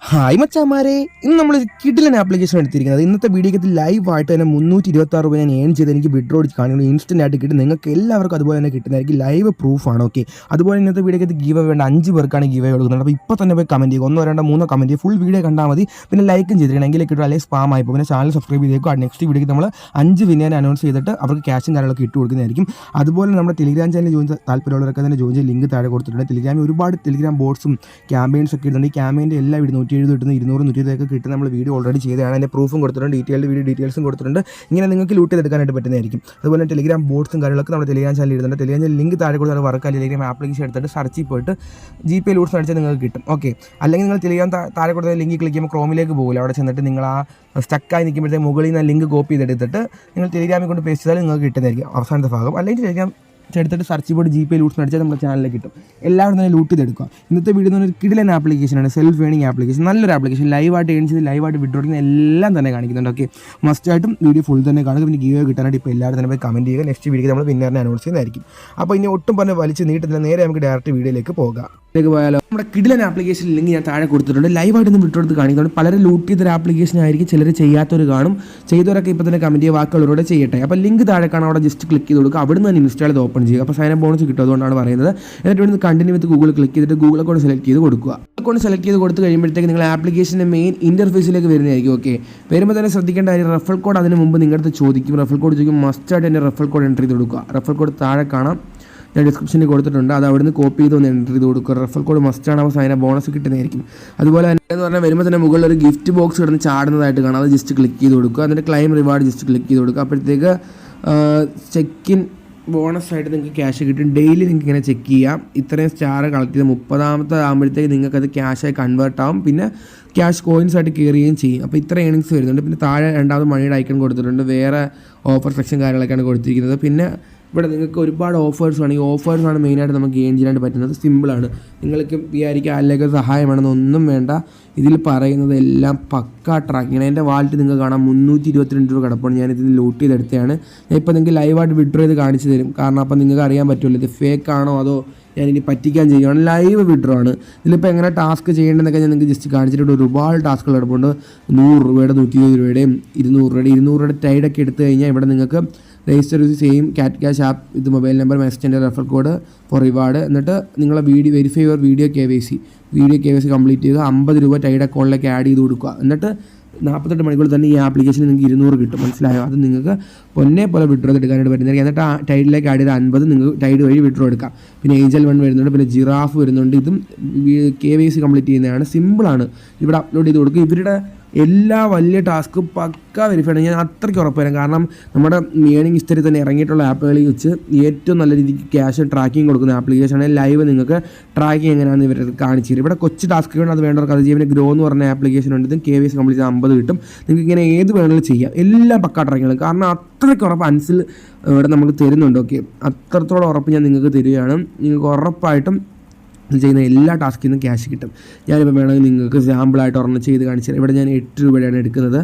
Hi മച്ചാമാരെ, ഇന്ന് നമ്മൾ കിഡിലൻ ആപ്ലിക്കേഷൻ എടുത്തിരിക്കുന്നത്. ഇന്നത്തെ വീഡിയോക്ക് ലൈവായിട്ട് തന്നെ 326 രൂപ ഞാൻ ഏൺ ചെയ്ത് എനിക്ക് വിഡ്രോ കാണിക്കുന്നത് ഇൻസ്റ്റൻ്റ് ആയിട്ട് കിട്ടും. നിങ്ങൾക്ക് എല്ലാവർക്കും അതുപോലെ തന്നെ കിട്ടുന്നതായിരിക്കും. ലൈവ് പ്രൂഫാണ്. ഓക്കെ, അതുപോലെ ഇന്നത്തെ വീഡിയോക്ക് ഗീവ് വേണ്ട 5 പേർക്കാണ് ഗീവ് കൊടുക്കുന്നത്. അപ്പോൾ ഇപ്പോൾ തന്നെ പോയി കമൻറ്റ് ചെയ്യുക. 1 2 3 കമൻറ്റ് ചെയ്യുക. ഫുൾ വീഡിയോ കണ്ടാൽ മതി. പിന്നെ ലൈക്കും ചെയ്തിരിക്കണം, എങ്കിൽ കിട്ടും. അല്ലെങ്കിൽ സ്പാം ആയിപ്പോൾ പിന്നെ ചാനൽ സബ്സ്ക്രൈബ് ചെയ്തേക്കും. നെക്സ്റ്റ് വീഡിയോക്ക് നമ്മൾ 5 വിന്നേനെ അനൗൺസ് ചെയ്തിട്ട് അവർക്ക് ക്യാഷും കാര്യങ്ങളൊക്കെ ഇട്ട് കൊടുക്കുന്നതായിരിക്കും. അതുപോലെ നമ്മുടെ ടെലിഗ്രാം ചാനൽ ജോയിൻ താല്പര്യമുള്ളവരൊക്കെ തന്നെ ജോയിൻ ലിങ്ക് താഴെ കൊടുത്തിട്ടുണ്ട്. ടെലിഗ്രാമിൽ ഒരുപാട് ടെലിഗ്രാം ബോട്ട്സും ക്യാമ്പയിൻസ് ഒക്കെ ഇടുന്നുണ്ട്. ഈ ക്യാമ്പയിൻ്റെ എല്ലാ വീഡിയോ 170 കിട്ടുന്ന 200 120 കിട്ടുന്ന നമ്മൾ വീഡിയോ ഓൾറെഡി ചെയ്തതാണ്. അതിൻ്റെ പ്രൂഫും കൊടുത്തിട്ടുണ്ട്, വീഡിയോ ഡീറ്റെയിൽസും കൊടുത്തിട്ടുണ്ട്. ഇങ്ങനെ നിങ്ങൾക്ക് ലൂട്ട് ചെയ്തെടുക്കാനായിട്ട് പറ്റുന്നതായിരിക്കും. അതുപോലെ ടെലിഗ്രാം ബോട്ട്സും കാര്യങ്ങളൊക്കെ നമ്മുടെ ടെലിഗ്രാം ചാനൽ ഇടുന്നുണ്ട്. ടെലിഗ്രാം ചാനൽ ലിങ്ക് താഴെ കൊടുത്താൽ വർക്ക് ടെലിഗ്രാം ആപ്ലിക്കേഷൻ എടുത്തിട്ട് സെർച്ചിൽ പോയിട്ട് GPay ലൂട്ട്സ് അടിച്ചാൽ നിങ്ങൾക്ക് കിട്ടും. ഓക്കെ, അല്ലെങ്കിൽ നിങ്ങൾ ടെലിഗ്രാം താഴെ കൊടുത്ത ലിങ്ക് ക്ലിക്ക് ചെയ്യുമ്പോൾ ക്രോമിലേക്ക് പോകില്ല. അവിടെ ചെന്നിട്ട് നിങ്ങൾ ആ സ്റ്റക്കായി നിൽക്കുമ്പോഴത്തേക്ക് മുകളിൽ നിന്ന് ലിങ്ക് കോപ്പി ചെയ്തെടുത്തിട്ട് നിങ്ങൾ ടെലിഗ്രാമിൽ കൊണ്ട് പേസ്റ്റ് ചെയ്താൽ നിങ്ങൾക്ക് കിട്ടുന്നതായിരിക്കും അവസാനത്തെ ഭാഗം. അല്ലെങ്കിൽ ടെലിഗ്രാം എടുത്തിട്ട് സെർച്ച് ബോർഡ് GPay ലൂട്ട്സ് അടിച്ചാൽ നമ്മുടെ ചാനലിലേക്ക് കിട്ടും. എല്ലാവരും തന്നെ ലൂട്ട് ചെയ്തെടുക്കുക. ഇന്നത്തെ വീഡിയോ എന്ന് പറഞ്ഞാൽ കിടിലൻ ആപ്ലിക്കേഷനാണ്, സെൽഫ് ഏണിംഗ് ആപ്ലിക്കേഷൻ. നല്ലൊരു ആപ്ലിക്കേഷൻ. ലൈവായിട്ട് ഏൺ ചെയ്ത് ലൈവായിട്ട് വിഡ്രോ ചെയ്യുന്ന എല്ലാം തന്നെ കാണിക്കുന്നുണ്ട്. ഓക്കെ, മസ്റ്റായിട്ടും വീഡിയോ ഫുൾ തന്നെ കാണുക. പിന്നെ ഗീവ് കിട്ടാനായിട്ട് ഇപ്പോൾ എല്ലാവരും തന്നെ പോയി കമൻറ്റ് ചെയ്യുക. നെക്സ്റ്റ് വീഡിയോ നമ്മൾ വിന്നറിനെ അനൗൺസ് ചെയ്യുന്നതായിരിക്കും. അപ്പോൾ ഇനി ഒട്ടും പറഞ്ഞ് വലിച്ച് നീട്ടുന്നില്ല, നേരെ നമുക്ക് ഡയറക്റ്റ് വീഡിയോയിലേക്ക് പോകാം. പോയാലോ, നമ്മുടെ കിടിലൻ ആപ്ലിക്കേഷൻ ലിങ്ക് ഞാൻ താഴെ കൊടുത്തിട്ടുണ്ട്. ലൈവായിട്ടൊന്ന് വിട്ടുകൊടുത്ത് കാണിക്കുന്നുണ്ട്. പലരും ലൂട്ട് ചെയ്തൊരു ആപ്ലിക്കേഷൻ ആയിരിക്കും, ചിലർ ചെയ്യാത്തവർ കാണും. ചെയ്തവരൊക്കെ ഇപ്പോൾ തന്നെ കമൻറ്റ് ചെയ്യുക, ബാക്കിയുള്ളവരോട് ചെയ്യട്ടെ. അപ്പോൾ ലിങ്ക് താഴെ കാണാൻ അവിടെ ജസ്റ്റ് ക്ലിക്ക് ചെയ്ത് കൊടുക്കുക. അവിടെ നിന്ന് ഇൻസ്റ്റാൾ ചെയ്ത് ഓപ്പൺ ചെയ്യുക. അപ്പോൾ സൈൻ അപ്പ് ബോണസ് കിട്ടും, അതുകൊണ്ടാണ് പറയുന്നത്. എന്നിട്ട് ഇവിടുന്ന് കണ്ടിന്യൂ വിത്ത് ഗൂഗിൾ ക്ലിക്ക് ചെയ്തിട്ട് ഗൂഗിൾ അക്കൗണ്ട് സെലക്ട് ചെയ്ത് കൊടുക്കുക. അക്കൗണ്ട് സെലക്ട് ചെയ്ത് കൊടുത്ത് കഴിയുമ്പോഴത്തേക്ക് നിങ്ങൾ ആപ്ലിക്കേഷൻ്റെ മെയിൻ ഇൻ്റർഫേസിലേക്ക് വരുന്നതായിരിക്കും. ഓക്കെ, വരുമ്പോൾ തന്നെ ശ്രദ്ധിക്കേണ്ട കാര്യം, റെഫറൽ കോഡ് അതിന് മുമ്പ് നിങ്ങളുടെ അടുത്ത് ചോദിക്കും. റെഫറൽ കോഡ് ചോദിക്കും, മസ്റ്റായിട്ട് എൻ്റെ റെഫറൽ കോഡ് എൻ്റർ ചെയ്ത് കൊടുക്കുക. റെഫറൽ കോഡ് താഴെ കാണാം, ഞാൻ ഡിസ്ക്രിപ്ഷനിൽ കൊടുത്തിട്ടുണ്ട്. അത് അവിടെ നിന്ന് കോപ്പി ചെയ്ത് ഒന്ന് എൻ്റർ ചെയ്ത് കൊടുക്കുക. റെഫറൽ കോഡ് മസ്റ്റാണ്. അപ്പോൾ അതിന് ബോണസ് കിട്ടുന്നതായിരിക്കും. അതുപോലെ തന്നെ എന്ന് പറഞ്ഞാൽ വരുമ്പോൾ തന്നെ മുകളിൽ ഒരു ഗിഫ്റ്റ് ബോക്സ് കിടന്ന് ചാടുന്നതായിട്ട് കാണാം. അത് ജസ്റ്റ് ക്ലിക്ക് ചെയ്ത് കൊടുക്കുക. എന്നിട്ട് ക്ലൈം റിവാർഡ് ജസ്റ്റ് ക്ലിക്ക് ചെയ്ത് കൊടുക്കുക. അപ്പോഴത്തേക്ക് ചെക്ക് ഇൻ ബോണസായിട്ട് നിങ്ങൾക്ക് ക്യാഷ് കിട്ടും. ഡെയിലി നിങ്ങൾക്ക് ഇങ്ങനെ ചെക്ക് ചെയ്യാം. ഇത്രയും സ്റ്റാർ കളക്ട് ചെയ്ത് 30ാമത്തെ ആകുമ്പോഴത്തേക്ക് നിങ്ങൾക്കത് ക്യാഷായി കൺവേർട്ട് ആവും. പിന്നെ ക്യാഷ് കോയിൻസ് ആയിട്ട് കയറുകയും ചെയ്യും. അപ്പോൾ ഇത്ര ഏണിങ്സ് വരുന്നുണ്ട്. പിന്നെ താഴെ രണ്ടാമത് മണിയുടെ ഐക്കൺ കൊടുത്തിട്ടുണ്ട്. വേറെ ഓഫർ സെക്ഷൻ കാര്യങ്ങളൊക്കെയാണ് കൊടുത്തിരിക്കുന്നത്. പിന്നെ ഇവിടെ നിങ്ങൾക്ക് ഒരുപാട് ഓഫേഴ്സ് ആണ്. ഈ ഓഫേഴ്സാണ് മെയിനായിട്ട് നമുക്ക് ഗെയിൻ ചെയ്യാനായിട്ട് പറ്റുന്നത്. സിമ്പിളാണ്. നിങ്ങൾക്ക് വിചാരിക്കുക അതിലേക്ക് സഹായം വേണമെന്നൊന്നും വേണ്ട. ഇതിൽ പറയുന്നത് എല്ലാം പക്കാ ട്രാക്കിങ്. എൻ്റെ വാലറ്റ് നിങ്ങൾക്ക് കാണാം 322 രൂപ കിടപ്പാണ്. ഞാനിതിൽ ലൂട്ട് ചെയ്തെടുത്തതാണ്. ഞാൻ ഇപ്പോൾ നിങ്ങൾക്ക് ലൈവായിട്ട് വിഡ്രോ ചെയ്ത് കാണിച്ചു തരും. കാരണം അപ്പം നിങ്ങൾക്ക് അറിയാൻ പറ്റുമല്ലോ ഇത് ഫേക്ക് ആണോ അതോ ഞാനിനി പറ്റിക്കാൻ ചെയ്യുകയാണ്. ലൈവ് വിഡ്രോ ആണ്. ഇതിലിപ്പോൾ എങ്ങനെ ടാസ്ക് ചെയ്യേണ്ടതെന്നൊക്കെ ഞാൻ നിങ്ങൾക്ക് ജസ്റ്റ് കാണിച്ചിട്ടുണ്ട്. ഒരുപാട് ടാസ്കുകൾ കിടപ്പുണ്ട്. 100 രൂപയുടെ 120 രൂപയുടെയും 200 രൂപയുടെ ടൈഡൊക്കെ എടുത്തു കഴിഞ്ഞാൽ ഇവിടെ നിങ്ങൾക്ക് register same cat cash app ഇത് mobile number message refer code for reward. എന്നിട്ട് നിങ്ങളെ verify your video KYC complete ചെയ്യുക. 50 രൂപ ടൈഡ് അക്കൗണ്ടിലേക്ക് ആഡ് ചെയ്ത് കൊടുക്കുക. എന്നിട്ട് 48 മണിക്കൂർ തന്നെ ഈ ആപ്ലിക്കേഷനിൽ നിങ്ങൾക്ക് 200 കിട്ടും. മനസ്സിലായോ? അത് നിങ്ങൾക്ക് പൊന്നെ പോലെ വിഡ്രോ എടുക്കാനായിട്ട് പറ്റുന്നതായിരിക്കും. എന്നിട്ട് ആ ടൈഡിലേക്ക് ആഡ് ചെയ്ത് 50 നിങ്ങൾക്ക് ടൈഡ് വഴി വിഡ്രോ എടുക്കാം. പിന്നെ ഏഞ്ചൽ 1 വരുന്നുണ്ട്, പിന്നെ ജിറാഫ് വരുന്നുണ്ട്. ഇതും KYC കംപ്ലീറ്റ് ചെയ്യുന്നതാണ്. സിമ്പിളാണ്. ഇവിടെ അപ്ലോഡ് ചെയ്ത് കൊടുക്കുക. ഇവരുടെ എല്ലാ വലിയ ടാസ്കും പക്ക വെരിഫൈഡ് ആണ്. ഞാൻ അത്രയ്ക്ക് ഉറപ്പ് തരാം. കാരണം നമ്മുടെ ഏണിംഗ് ഹിസ്റ്ററി തന്നെ ഇറങ്ങിയിട്ടുള്ള ആപ്പുകളിൽ വെച്ച് ഏറ്റവും നല്ല രീതിക്ക് ക്യാഷ് ട്രാക്കിംഗ് കൊടുക്കുന്ന ആപ്ലിക്കേഷനാണ്. ലൈവ് നിങ്ങൾക്ക് ട്രാക്കിംഗ് എങ്ങനെയാണെന്ന് ഇവർ കാണിച്ചു തരും. ഇവിടെ കൊച്ചു ടാസ്ക് വേണം, അത് വേണ്ടവർക്ക് അത് ചെയ്യാൻ ഗ്രോ എന്ന് പറഞ്ഞ ആപ്ലിക്കേഷൻ ഉണ്ട്. ഇതും KYC കംപ്ലീറ്റ് 50 കിട്ടും. നിങ്ങൾക്ക് ഇങ്ങനെ ഏത് വേണമെങ്കിലും ചെയ്യാം. എല്ലാ പക്ക ട്രാക്കിങ്ങും. കാരണം അത്രയ്ക്ക് ഉറപ്പ് അൻസിൽ ഇവിടെ നമുക്ക് തരുന്നുണ്ട്. ഓക്കെ, അത്രത്തോളം ഉറപ്പ് ഞാൻ നിങ്ങൾക്ക് തരികയാണ്. നിങ്ങൾക്ക് ഉറപ്പായിട്ടും ചെയ്യുന്ന എല്ലാ ടാസ്കിൽ നിന്നും ക്യാഷ് കിട്ടും. ഞാനിപ്പോൾ വേണമെങ്കിൽ നിങ്ങൾക്ക് സാമ്പിളായിട്ട് ഒരെണ്ണം ചെയ്ത് കാണിച്ചാൽ ഇവിടെ ഞാൻ 8 രൂപയാണ് എടുക്കുന്നത്.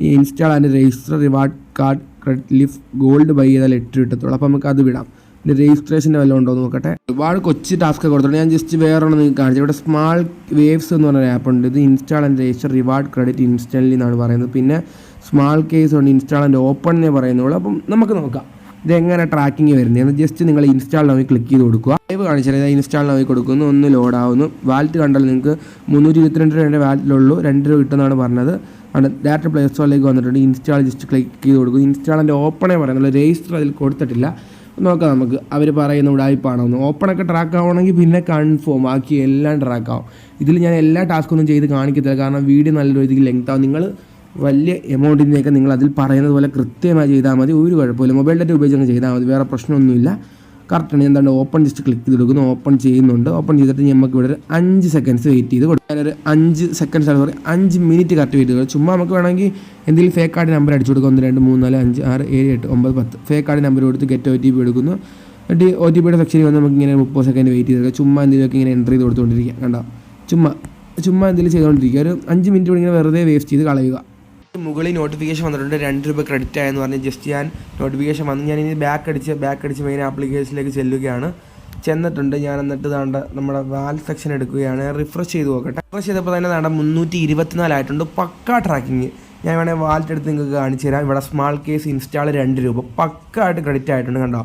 ഈ install and register reward card credit ലിഫ് ഗോൾഡ് ബൈ ചെയ്താൽ 8 കിട്ടത്തുള്ളൂ. അപ്പോൾ നമുക്ക് അത് വിടാം. പിന്നെ രജിസ്ട്രേഷൻ്റെ വല്ലതും ഉണ്ടോ എന്ന് നോക്കട്ടെ. ഒരുപാട് കൊച്ചു ടാസ്ക് കൊടുത്തിട്ടുണ്ട്. ഞാൻ ജസ്റ്റ് വേറെ ഒന്ന് നിങ്ങൾക്ക് കാണിച്ചു. ഇവിടെ സ്മാൾ വേവ്സ് എന്ന് പറഞ്ഞ ആപ്പ് ഉണ്ട്. ഇത് install and register reward credit instantly എന്നാണ് പറയുന്നത്. പിന്നെ സ്മാൾ കേസ് ഉണ്ട്, ഇൻസ്റ്റാൾ ആൻഡ് ഓപ്പൺ എന്നേ പറയുന്നുള്ളൂ. അപ്പം നമുക്ക് നോക്കാം ഇതെങ്ങനെ ട്രാക്കിങ് വരുന്നത്. ജസ്റ്റ് നിങ്ങൾ ഇൻസ്റ്റാൾ നോക്കി ക്ലിക്ക് ചെയ്ത് കൊടുക്കുക. ലൈവ് കാണിച്ചാൽ ഇൻസ്റ്റാൾ നോക്കി കൊടുക്കുന്നു. ഒന്ന് ലോഡ് ആവുന്നു. വാലറ്റ് കണ്ടാൽ നിങ്ങൾക്ക് 322 രൂപയുടെ വാലറ്റിലുള്ളൂ. 2 രൂപ കിട്ടുമെന്നാണ് പറഞ്ഞത്. ഡയറക്റ്റ് പ്ലേ സ്റ്റോറിലേക്ക് വന്നിട്ടുണ്ട്. ഇൻസ്റ്റാൾ ജസ്റ്റ് ക്ലിക്ക് ചെയ്ത് കൊടുക്കും. ഇൻസ്റ്റാളിൻ്റെ ഓപ്പണേ പറയുന്നുള്ളൂ, രജിസ്റ്റർ അതിൽ കൊടുത്തിട്ടില്ല. നോക്കാം നമുക്ക് അവർ പറയുന്ന ഉടായ്പാണോ എന്ന്. ഓപ്പണൊക്കെ ട്രാക്ക് ആവണമെങ്കിൽ പിന്നെ കൺഫേം, ബാക്കി എല്ലാം ട്രാക്ക് ആവും. ഇതിൽ ഞാൻ എല്ലാ ടാസ്കൊന്നും ചെയ്ത് കാണിക്കത്തില്ല, കാരണം വീഡിയോ നല്ല രീതിക്ക് ലെങ്ത് ആവും. നിങ്ങൾ വലിയ എമൗണ്ടിൻ്റെയൊക്കെ നിങ്ങൾ അതിൽ പറയുന്നത് പോലെ കൃത്യമായി ചെയ്താൽ മതി. ഒരു കുഴപ്പമില്ല. മൊബൈൽ ഡാറ്റ ഉപയോഗിച്ച് ചെയ്താൽ മതി, വേറെ പ്രശ്നമൊന്നുമില്ല. കറക്റ്റാണ്. എന്താണ് ഓപ്പൺ ജസ്റ്റ് ക്ലിക്ക് ചെയ്ത് കൊടുക്കുന്നു. ഓപ്പൺ ചെയ്യുന്നുണ്ട്. ഓപ്പൺ ചെയ്തിട്ട് നമുക്ക് ഇവിടെ ഒരു 5 സെക്കൻഡ്സ് വെയിറ്റ് ചെയ്ത് കൊടുക്കും. ഞാനൊരു 5 സെക്കൻഡ്സ് ആണ്, 5 മിനിറ്റ് കറക്റ്റ് വെയിറ്റ് ചെയ്ത്. ചുമ്മാ നമുക്ക് വേണമെങ്കിൽ എന്തെങ്കിലും ഫേക്ക് കാർഡ് നമ്പർ അടിച്ചു കൊടുക്കും. 1 2 3 4 5 6 7 8 9 10 ഫേക്ക് കാർഡ് നമ്പർ കൊടുത്ത് ഗെറ്റ് OTP എടുക്കുന്നു. എന്നിട്ട് OTPയുടെ സെക്ഷനിൽ വന്ന് നമുക്ക് ഇങ്ങനെ 30 സെക്കൻഡ് വെയിറ്റ് ചെയ്ത് ചുമ്മാ എന്തെങ്കിലുമൊക്കെ ഇങ്ങനെ എൻ്റർ ചെയ്ത് കൊടുത്തുകൊണ്ടിരിക്കുക. കണ്ടോ, ചുമ്മാ എന്തെങ്കിലും ചെയ്തുകൊണ്ടിരിക്കുക. ഒരു 5 മിനിറ്റ് കൂടി ഇങ്ങനെ വെറുതെ വേസ്റ്റ് ചെയ്ത് കളയുക. മുകളിൽ നോട്ടിഫിക്കേഷൻ വന്നിട്ടുണ്ട് 2 രൂപ ക്രെഡിറ്റ് ആയെന്ന് പറഞ്ഞ് ജസ്റ്റ് ഞാൻ നോട്ടിഫിക്കേഷൻ വന്ന് ഞാൻ ഇനി ബാക്ക് അടിച്ച് മെയിൻ ആപ്ലിക്കേഷനിലേക്ക് ചെല്ലുകയാണ്. ചെന്നിട്ടുണ്ട് ഞാൻ. എന്നിട്ട് താണ്ട നമ്മുടെ വാൽ സെക്ഷൻ എടുക്കുകയാണ്. റിഫ്രഷ് ചെയ്ത് നോക്കട്ടെ. റിഫ്രഷ് ചെയ്തപ്പോൾ തന്നെ താണ്ട 324 ആയിട്ടുണ്ട്. പക്കാ ട്രാക്കിങ്. ഞാൻ വേണമെങ്കിൽ വാലറ്റ് എടുത്ത് നിങ്ങൾക്ക് കാണിച്ചു തരാം. ഇവിടെ സ്മാൾ കേസ് ഇൻസ്റ്റാൾ 2 രൂപ പക്കായിട്ട് ക്രെഡിറ്റ് ആയിട്ടുണ്ട്. കണ്ടോ,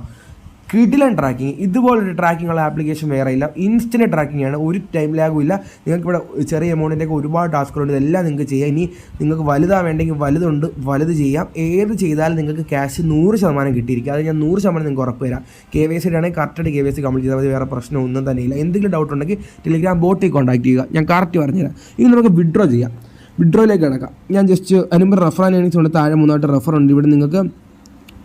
കിടിലൻ ട്രാക്കിങ്. ഇതുപോലൊരു ട്രാക്കിംഗ് ഉള്ള ആപ്ലിക്കേഷൻ വേറെ ഇല്ല. ഇൻസ്റ്റൻറ്റ് ട്രാക്കിംഗ് ആണ്, ഒരു ടൈം ലാഗും ഇല്ല. നിങ്ങൾക്ക് ഇവിടെ ചെറിയ എമൗണ്ടിൻ്റെയൊക്കെ ഒരുപാട് ടാസ്കുകളുണ്ട്. ഇതെല്ലാം നിങ്ങൾക്ക് ചെയ്യാം. ഇനി നിങ്ങൾക്ക് വലുതാ വേണ്ടെങ്കിൽ വലുതുണ്ട്, വലുത് ചെയ്യാം. ഏത് ചെയ്താലും നിങ്ങൾക്ക് ക്യാഷ് 100% കിട്ടിയിരിക്കും. അത് ഞാൻ 100% നിങ്ങൾക്ക് ഉറപ്പ് തരാം. KYC ആണെങ്കിൽ കറക്റ്റായിട്ട് KYC കംപ്ലീറ്റ് ചെയ്താൽ മതി. വേറെ പ്രശ്നമൊന്നും തന്നെ ഇല്ല. എന്തെങ്കിലും ഡൗട്ട് ഉണ്ടെങ്കിൽ ടെലിഗ്രാം ബോട്ടിൽ കോൺടാക്ട് ചെയ്യുക. ഞാൻ കറക്റ്റ് പറഞ്ഞുതരാം. ഇനി നമുക്ക് വിഡ്രോ ചെയ്യാം. വിഡ്രോയിലേക്ക് കിടക്കാം. ഞാൻ ജസ്റ്റ് അതിനുമ്പോൾ റെഫർ ഏണിങ്സ് കൊണ്ട് താഴെ 3 റെഫർ ഉണ്ട്. ഇവിടെ നിങ്ങൾക്ക്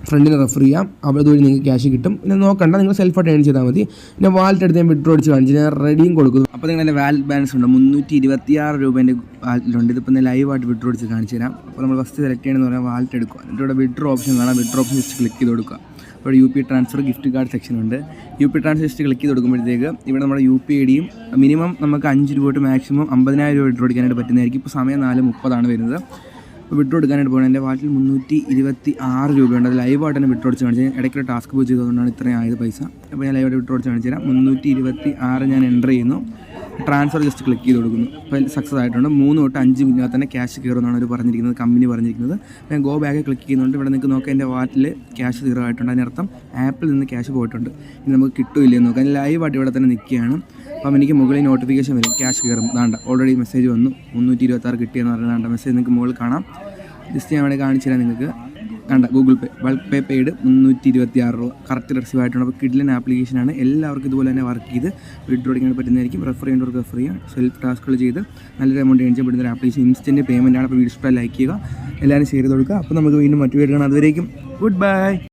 ഫ്രണ്ടിനെ റെഫർ ചെയ്യാം. അതുവഴി നിങ്ങൾക്ക് ക്യാഷ് കിട്ടും. പിന്നെ നോക്കണ്ട, നിങ്ങൾ സെൽഫായിട്ട് ഏൺ ചെയ്താൽ മതി. പിന്നെ വാലറ്റ് എടുത്ത് ഞാൻ വിഡ്രോ അടിച്ച് കാണിച്ചു. ഞാൻ റെഡിയും കൊടുക്കുന്നു. അപ്പോൾ നിങ്ങളുടെ വാലറ്റ് ബാലൻസ് ഉണ്ട് 326 രൂപേൻ്റെ വാലറ്റിലുണ്ട്. ഇതിപ്പോൾ ഞാൻ ലൈവായിട്ട് വിഡ്രോ അടിച്ച് കാണിച്ചു തരാം. അപ്പോൾ നമ്മൾ ഫസ്റ്റ് സെലക്ട് ചെയ്യണമെന്ന് പറഞ്ഞാൽ വാലറ്റ് എടുക്കുക. എന്നിട്ട് ഇവിടെ വിഡ്രോ ഓപ്ഷൻ കാണാം. വിഡ്രോ ഓപ്ഷൻ ജസ്റ്റ് ക്ലിക്ക് ചെയ്ത് കൊടുക്കുക. ഇവിടെ UP transfer gift card section ഉണ്ട്. UP ട്രാൻസ്ഫർ ജസ്റ്റ് ക്ലിക്ക് ചെയ്ത് കൊടുക്കുമ്പോഴത്തേക്ക് ഇവിടെ നമ്മുടെ UP IDയും മിനിമം നമുക്ക് 5 രൂപ തൊട്ട് മാക്സിമം 50,000 രൂപ വിഡ്രോ എടുക്കാനായിട്ട് പറ്റുന്നതായിരിക്കും. ഇപ്പോൾ സമയം 4:30 വരുന്നത്. വിഡ്രോ എടുക്കാനായിട്ട് പോകുന്നത് എൻ്റെ വാലറ്റിൽ 326 രൂപയുണ്ട്. അത് ലൈവായിട്ട് തന്നെ വിഡ്രോ അടിച്ച് കാണിച്ചു. ഇടയ്ക്കൊരു ടാസ്ക് പോയി ചെയ്തുകൊണ്ടാണ് ഇത്രയും ആയത് പൈസ. അപ്പോൾ ഞാൻ ലൈവായിട്ട് വിഡ്രോ അടിച്ച് കാണിച്ചു തരാം. 326 ഞാൻ എൻ്റർ ചെയ്യുന്നു. ട്രാൻസ്ഫർ ജസ്റ്റ് ക്ലിക്ക് ചെയ്ത് കൊടുക്കുന്നു. അപ്പോൾ സക്സസ് ആയിട്ടുണ്ട്. 3 തൊട്ട് 5 മിനിറ്റ് തന്നെ ക്യാഷ് കയറുമെന്നാണ് അവർ പറഞ്ഞിരിക്കുന്നത്, കമ്പനി പറഞ്ഞിരിക്കുന്നത്. ഞാൻ ഗോ ബാക്ക് ക്ലിക്ക് ചെയ്യുന്നുണ്ട്. ഇവിടെ നിങ്ങൾക്ക് നോക്കാം എൻ്റെ വാലറ്റിൽ ക്യാഷ് 0 ആയിട്ടുണ്ട്. അതിനർത്ഥം ആപ്പിൽ നിന്ന് ക്യാഷ് പോയിട്ടുണ്ട്. ഇനി നമുക്ക് കിട്ടുമില്ലെന്ന് നോക്കാം. ലൈവായിട്ട് ഇവിടെ തന്നെ നിൽക്കുകയാണ്. അപ്പം എനിക്ക് മുകളിൽ നോട്ടിഫിക്കേഷൻ വരും, ക്യാഷ് കയറും. ദാണ്ട ഓൾറെഡി മെസ്സേജ് വന്നു. 326 കിട്ടിയെന്ന് പറഞ്ഞാൽ ദാണ്ട മെസ്സേജ് നിങ്ങൾക്ക് മുകളിൽ കാണാം. ജസ്റ്റ് ഞാൻ വേണമെങ്കിൽ കാണിച്ചു തരാം നിങ്ങൾക്ക്. കണ്ട ഗൂഗിൾ പേ ബൾക്ക് പേ പെയ്ഡ് 326 രൂപ കറക്റ്റ് റിസീവ് ആയിട്ടുണ്ട്. അപ്പോൾ കിഡിലൻ ആപ്ലിക്കേഷനാണ്. എല്ലാവർക്കും ഇതുപോലെ തന്നെ വർക്ക് ചെയ്ത് വിഡ്രോ എടുക്കാൻ പറ്റുന്നതായിരിക്കും. റെഫർ ചെയ്യേണ്ടവർക്ക് റെഫർ ചെയ്യുക. സെൽഫ് ടാസ്കുകൾ ചെയ്ത് നല്ലൊരു എമൗണ്ട് ഏൺ ചെയ്യപ്പെടുന്ന ഒരു ആപ്ലിക്കേഷൻ. ഇൻസ്റ്റൻറ്റ് പേയ്മെൻറ്റാണ്. അപ്പോൾ വീഡിയോ ഇഷ്ടമായി ലൈക്ക് ചെയ്യുക, എല്ലാവരും ഷെയർ ചെയ്ത് കൊടുക്കുക. അപ്പോൾ നമുക്ക് വീണ്ടും മറ്റു വീഡിയോ കാണാം. അതുവരേക്കും ഗുഡ് ബൈ.